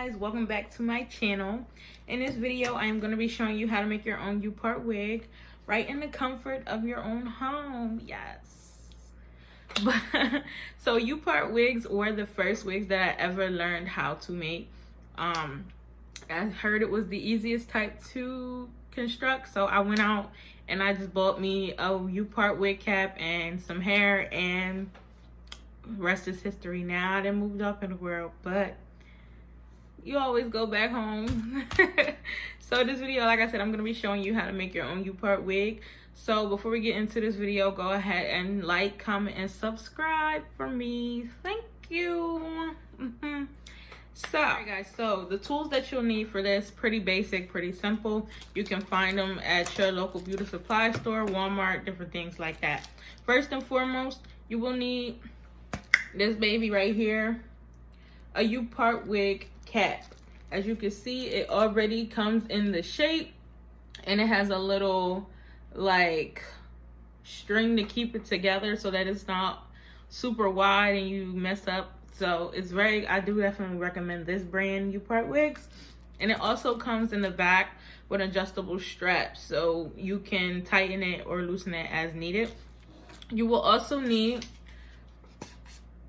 guys, welcome back to my channel. In this video I am going to be showing you how to make your own U-part wig right in the comfort of your own home. Yes. So U-part wigs were the first wigs that I ever learned how to make. I heard it was the easiest type to construct, so I went out and I just bought me a U-part wig cap and some hair, and rest is history. Now I done moved up in the world, but you always go back home. So this video, like I said, I'm going to be showing you how to make your own U-part wig. So before we get into this video, go ahead and like, comment, and subscribe for me. Thank you. So, alright guys, so the tools that you'll need for this, pretty basic, pretty simple. You can find them at your local beauty supply store, Walmart, different things like that. First and foremost, you will need this baby right here, a U-part wig cap. As you can see, it already comes in the shape, and it has a little like string to keep it together so that it's not super wide and you mess up. So it's I do definitely recommend this brand U-part wigs. And it also comes in the back with adjustable straps, so you can tighten it or loosen it as needed. You will also need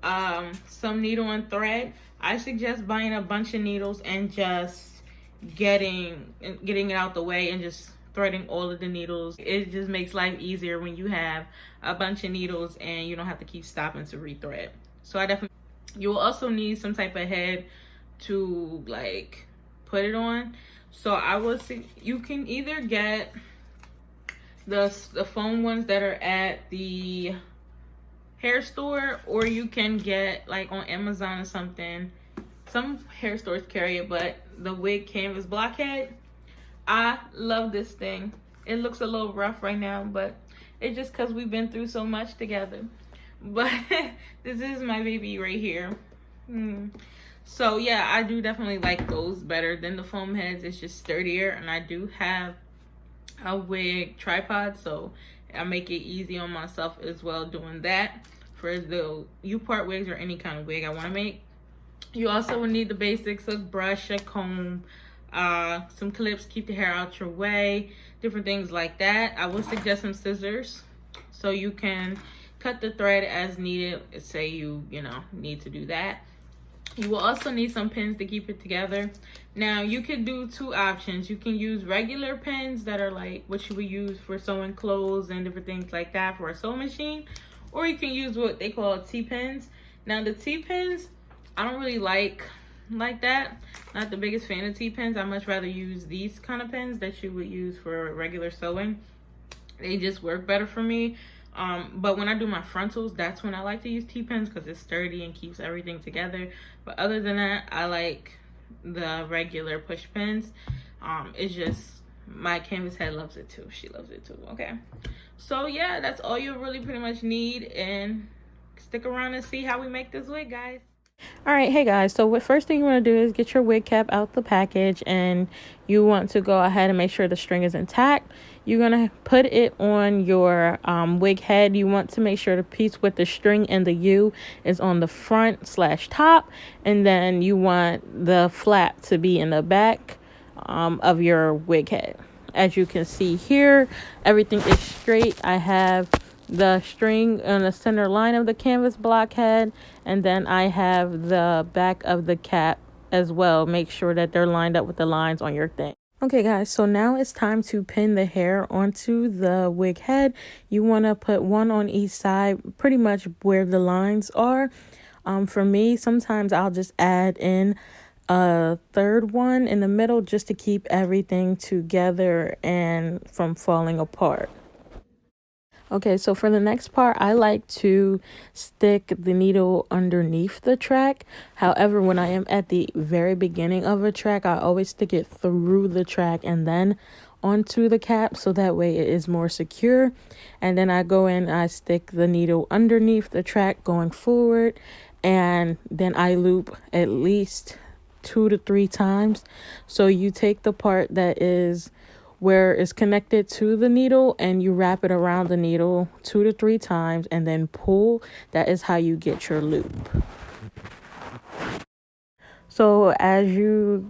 some needle and thread. I suggest buying a bunch of needles and just getting it out the way and just threading all of the needles. It just makes life easier when you have a bunch of needles and you don't have to keep stopping to rethread. So you will also need some type of head to like put it on. So you can either get the foam ones that are at the hair store, or you can get like on Amazon or something. Some hair stores carry it, but the wig canvas blockhead, I love this thing. It looks a little rough right now, but it's just because we've been through so much together. But this is my baby right here. So yeah, I do definitely like those better than the foam heads. It's just sturdier, and I do have a wig tripod, so I make it easy on myself as well doing that for the U-part wigs or any kind of wig I want to make. You also will need the basics of brush, a comb, some clips, keep the hair out your way, different things like that. I would suggest some scissors so you can cut the thread as needed, say you need to do that. You will also need some pins to keep it together. Now you could do two options. You can use regular pins that are like what you would use for sewing clothes and different things like that for a sewing machine, or you can use what they call T-pins. Now the T-pins, I don't really like that. Not the biggest fan of T-pins. I much rather use these kind of pins that you would use for regular sewing. They just work better for me. But when I do my frontals, that's when I like to use T-pins because it's sturdy and keeps everything together. But other than that, I like the regular push pins. It's just my canvas head loves it too. She loves it too. Okay, so yeah, that's all you really pretty much need, and stick around and see how we make this wig, guys. All right, hey guys, so what first thing you want to do is get your wig cap out the package, and you want to go ahead and make sure the string is intact. You're going to put it on your wig head. You want to make sure the piece with the string and the U is on the front/top, and then you want the flap to be in the back of your wig head. As you can see here, everything is straight. I have the string on the center line of the canvas blockhead, and then I have the back of the cap as well. Make sure that they're lined up with the lines on your thing. Okay guys, so now it's time to pin the hair onto the wig head. You want to put one on each side, pretty much where the lines are. For me, sometimes I'll just add in a third one in the middle just to keep everything together and from falling apart. Okay, so for the next part, I like to stick the needle underneath the track. However, when I am at the very beginning of a track, I always stick it through the track and then onto the cap, so that way it is more secure. And then I go in, I stick the needle underneath the track going forward, and then I loop at least 2 to 3 times. So you take the part that is where it's connected to the needle and you wrap it around the needle 2 to 3 times and then pull. That is how you get your loop. So as you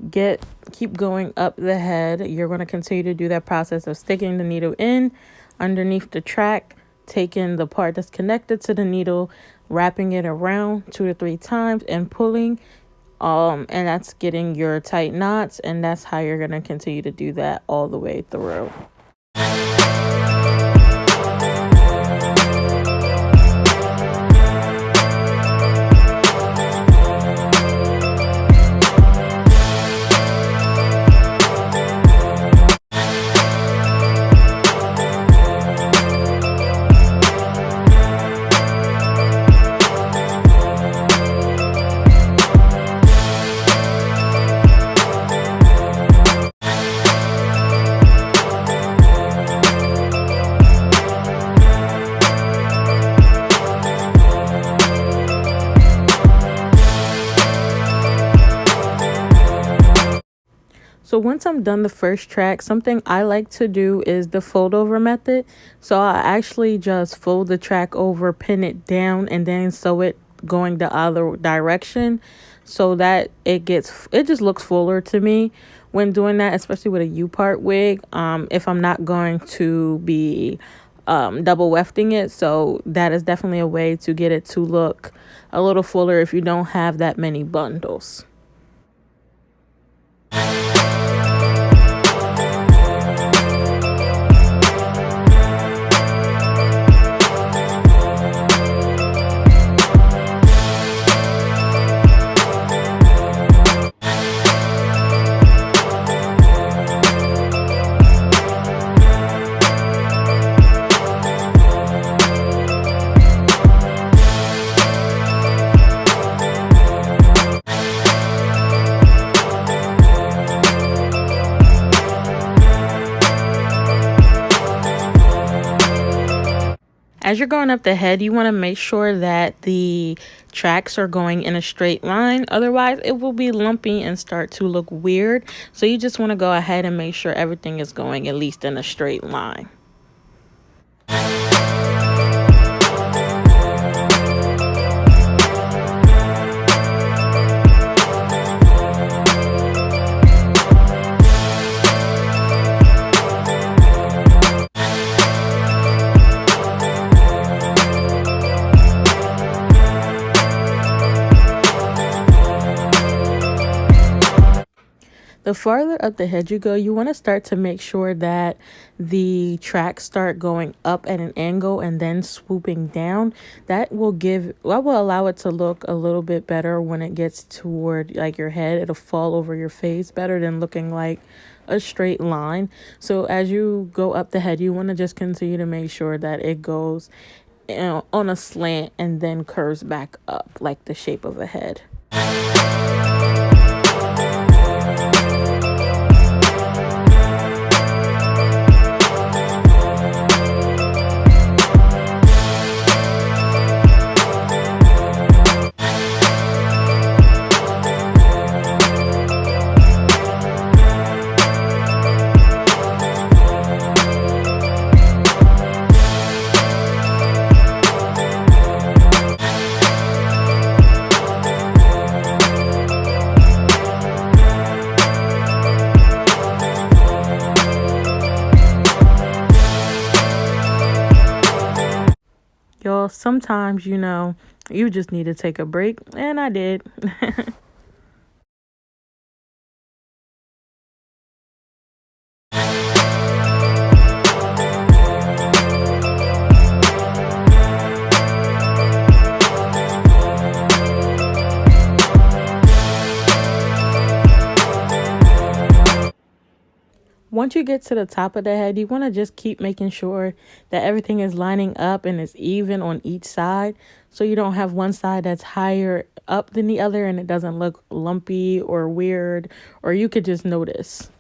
keep going up the head, you're going to continue to do that process of sticking the needle in underneath the track, taking the part that's connected to the needle, wrapping it around 2 to 3 times and pulling. And that's getting your tight knots, and that's how you're going to continue to do that all the way through. So once I'm done the first track, something I like to do is the fold over method. So I actually just fold the track over, pin it down, and then sew it going the other direction so that it just looks fuller to me when doing that, especially with a U-part wig. If I'm not going to be double wefting it. So that is definitely a way to get it to look a little fuller if you don't have that many bundles. As you're going up the head, you want to make sure that the tracks are going in a straight line. Otherwise, it will be lumpy and start to look weird. So you just want to go ahead and make sure everything is going at least in a straight line. The farther up the head you go, you want to start to make sure that the tracks start going up at an angle and then swooping down. That will allow it to look a little bit better when it gets toward like your head. It'll fall over your face better than looking like a straight line. So as you go up the head, you want to just continue to make sure that it goes on a slant and then curves back up like the shape of a head. Y'all, sometimes, you just need to take a break, and I did. Once you get to the top of the head, you want to just keep making sure that everything is lining up and is even on each side. So you don't have one side that's higher up than the other and it doesn't look lumpy or weird, or you could just notice.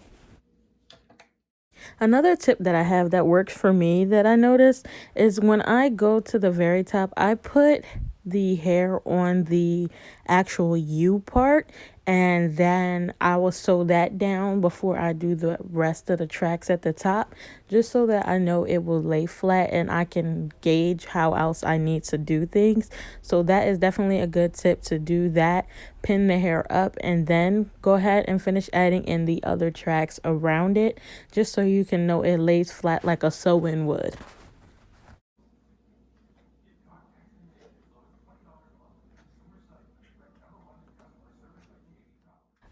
Another tip that I have that works for me that I noticed is when I go to the very top, I put the hair on the actual U part and then I will sew that down before I do the rest of the tracks at the top, just so that I know it will lay flat and I can gauge how else I need to do things. So that is definitely a good tip, to do that. Pin the hair up and then go ahead and finish adding in the other tracks around it, just so you can know it lays flat like a sew-in would.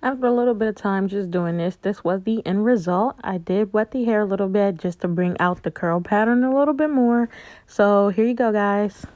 After a little bit of time just doing this was the end result. I did wet the hair a little bit just to bring out the curl pattern a little bit more. So here you go, guys.